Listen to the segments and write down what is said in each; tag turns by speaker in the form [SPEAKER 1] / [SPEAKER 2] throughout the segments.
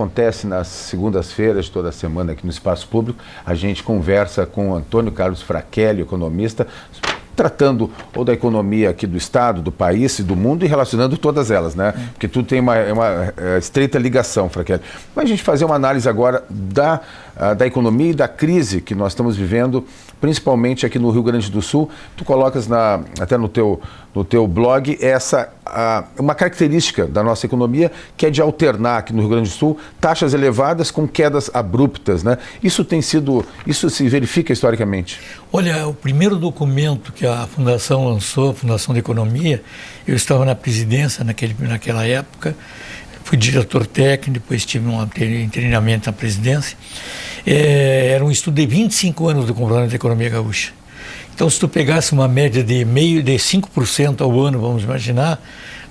[SPEAKER 1] acontece nas segundas-feiras, toda semana aqui no Espaço Público. A gente conversa com o Antônio Carlos Frachelli, economista, tratando ou da economia aqui do Estado, do país e do mundo e relacionando todas elas, né? Porque tudo tem uma estreita ligação, Frachelli. Mas a gente fazer uma análise agora da economia e da crise que nós estamos vivendo, principalmente aqui no Rio Grande do Sul. Tu colocas até no teu blog uma característica da nossa economia, que é de alternar aqui no Rio Grande do Sul taxas elevadas com quedas abruptas, né? Isso se verifica historicamente.
[SPEAKER 2] Olha, o primeiro documento que a Fundação lançou, a Fundação de Economia, eu estava na presidência naquela época, fui diretor técnico, depois tive um treinamento na presidência. Era um estudo de 25 anos do comportamento da economia gaúcha. Então, se tu pegasse uma média de 5% ao ano, vamos imaginar,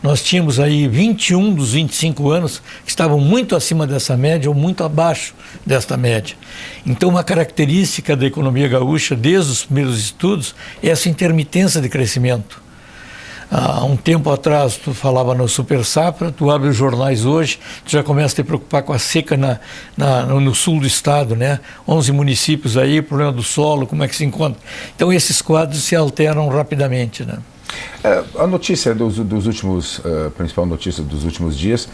[SPEAKER 2] nós tínhamos aí 21 dos 25 anos que estavam muito acima dessa média ou muito abaixo desta média. Então, uma característica da economia gaúcha, desde os primeiros estudos, é essa intermitência de crescimento. Há um tempo atrás, tu falava no Super Safra, tu abre os jornais hoje, tu já começa a te preocupar com a seca no sul do estado, né? 11 municípios aí, problema do solo, como é que se encontra. Então, esses quadros se alteram rapidamente, né?
[SPEAKER 1] A notícia dos últimos, principal notícia dos últimos dias,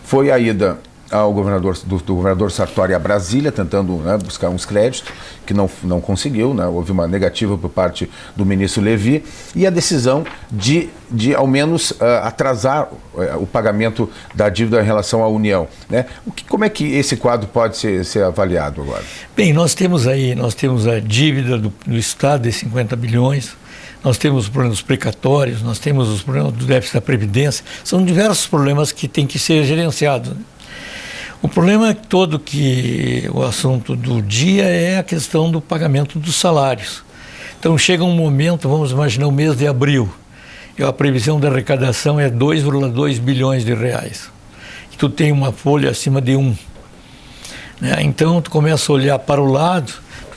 [SPEAKER 1] foi a ida do governador Sartori a Brasília, tentando, né, buscar uns créditos, que não conseguiu, né? Houve uma negativa por parte do ministro Levi, e a decisão de ao menos atrasar o pagamento da dívida em relação à União, né? Como é que esse quadro pode ser avaliado agora?
[SPEAKER 2] Bem, nós temos a dívida do Estado de 50 bilhões, nós temos os problemas precatórios, nós temos os problemas do déficit da Previdência, são diversos problemas que têm que ser gerenciados, né? O problema todo que o assunto do dia é a questão do pagamento dos salários. Então chega um momento, vamos imaginar o mês de abril, e a previsão da arrecadação é 2,2 bilhões de reais. E tu tem uma folha acima de 1. Né? Então tu começa a olhar para o lado,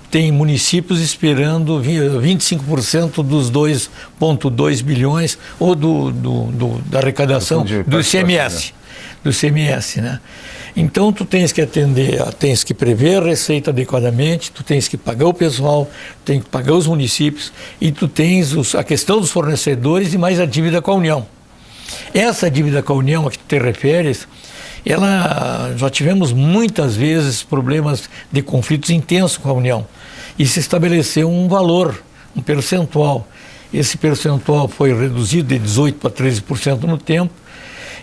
[SPEAKER 2] tem municípios esperando 25% dos 2,2 bilhões ou da arrecadação do ICMS. Do ICMS, né? Então, tu tens que atender, tens que prever a receita adequadamente, tu tens que pagar o pessoal, tem que pagar os municípios e tu tens a questão dos fornecedores e mais a dívida com a União. Essa dívida com a União a que tu te referes, já tivemos muitas vezes problemas de conflitos intensos com a União e se estabeleceu um valor, um percentual. Esse percentual foi reduzido de 18% para 13% no tempo.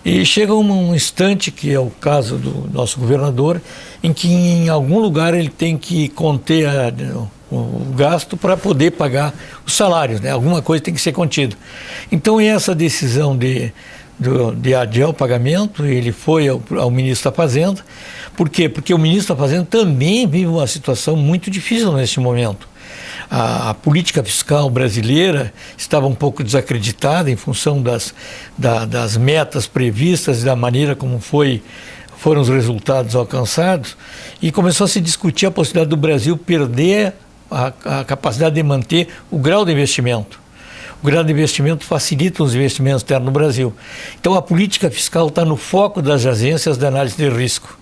[SPEAKER 2] E chega um instante, que é o caso do nosso governador, em que em algum lugar ele tem que conter o gasto para poder pagar os salários, né? Alguma coisa tem que ser contida. Então essa decisão de adiar o pagamento, ele foi ao ministro da Fazenda. Por quê? Porque o ministro da Fazenda também vive uma situação muito difícil neste momento. A política fiscal brasileira estava um pouco desacreditada em função das metas previstas e da maneira como foram os resultados alcançados, e começou a se discutir a possibilidade do Brasil perder a capacidade de manter o grau de investimento. O grau de investimento facilita os investimentos externos no Brasil. Então a política fiscal está no foco das agências de análise de risco.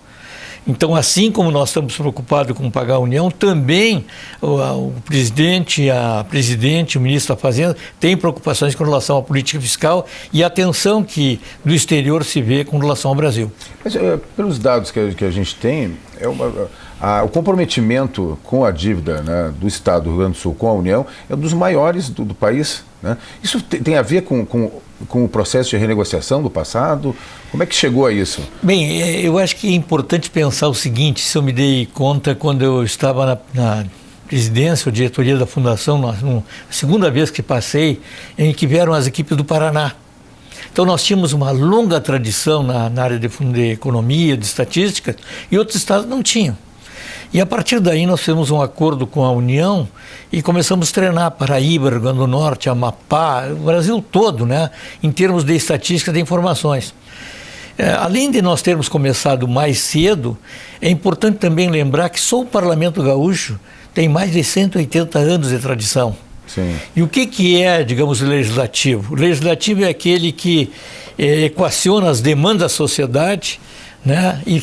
[SPEAKER 2] Então, assim como nós estamos preocupados com pagar a União, também o presidente, o ministro da Fazenda, tem preocupações com relação à política fiscal e a atenção que do exterior se vê com relação ao Brasil.
[SPEAKER 1] Mas, pelos dados que a gente tem, o comprometimento com a dívida, né, do Estado do Rio Grande do Sul com a União é um dos maiores do país, né? Isso tem a ver com o processo de renegociação do passado? Como é que chegou a isso?
[SPEAKER 2] Bem, eu acho que é importante pensar o seguinte, se eu me dei conta quando eu estava na presidência ou diretoria da Fundação, na segunda vez que passei, em que vieram as equipes do Paraná. Então nós tínhamos uma longa tradição na área de economia, de estatística, e outros estados não tinham. E a partir daí nós fizemos um acordo com a União e começamos a treinar Paraíba, Rio Grande do Norte, Amapá, o Brasil todo, né, em termos de estatística de informações. Além de nós termos começado mais cedo, é importante também lembrar que só o Parlamento Gaúcho tem mais de 180 anos de tradição.
[SPEAKER 1] Sim.
[SPEAKER 2] E o que é, digamos, o legislativo? O legislativo é aquele que equaciona as demandas da sociedade, né? E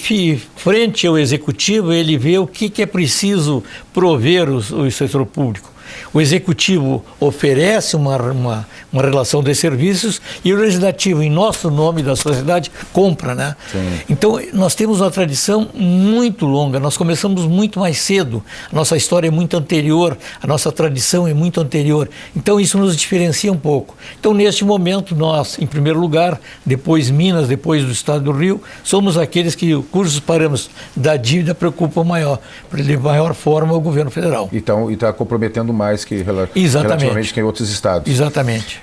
[SPEAKER 2] frente ao executivo, ele vê o que é preciso prover o setor público. O executivo oferece uma relação de serviços e o legislativo, em nosso nome da sociedade, compra, né?
[SPEAKER 1] Sim.
[SPEAKER 2] Então, nós temos uma tradição muito longa, nós começamos muito mais cedo, a nossa história é muito anterior, a nossa tradição é muito anterior. Então, isso nos diferencia um pouco. Então, neste momento, nós, em primeiro lugar, depois Minas, depois do Estado do Rio, somos aqueles cujos parâmetros da dívida preocupam de maior forma o governo federal.
[SPEAKER 1] Então, e está comprometendo mais que relativamente que em outros estados.
[SPEAKER 2] Exatamente.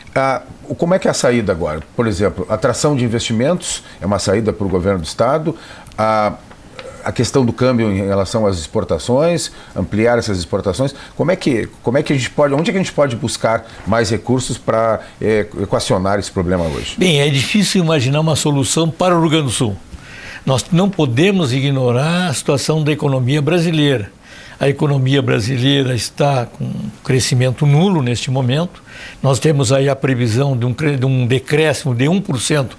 [SPEAKER 1] Como é que é a saída agora? Por exemplo, atração de investimentos é uma saída para o governo do estado. A questão do câmbio em relação às exportações, ampliar essas exportações. Como é que a gente pode, onde é que a gente pode buscar mais recursos para equacionar esse problema hoje?
[SPEAKER 2] Bem, é difícil imaginar uma solução para o Rio Grande do Sul. Nós não podemos ignorar a situação da economia brasileira. A economia brasileira está com crescimento nulo neste momento. Nós temos aí a previsão de um decréscimo de 1%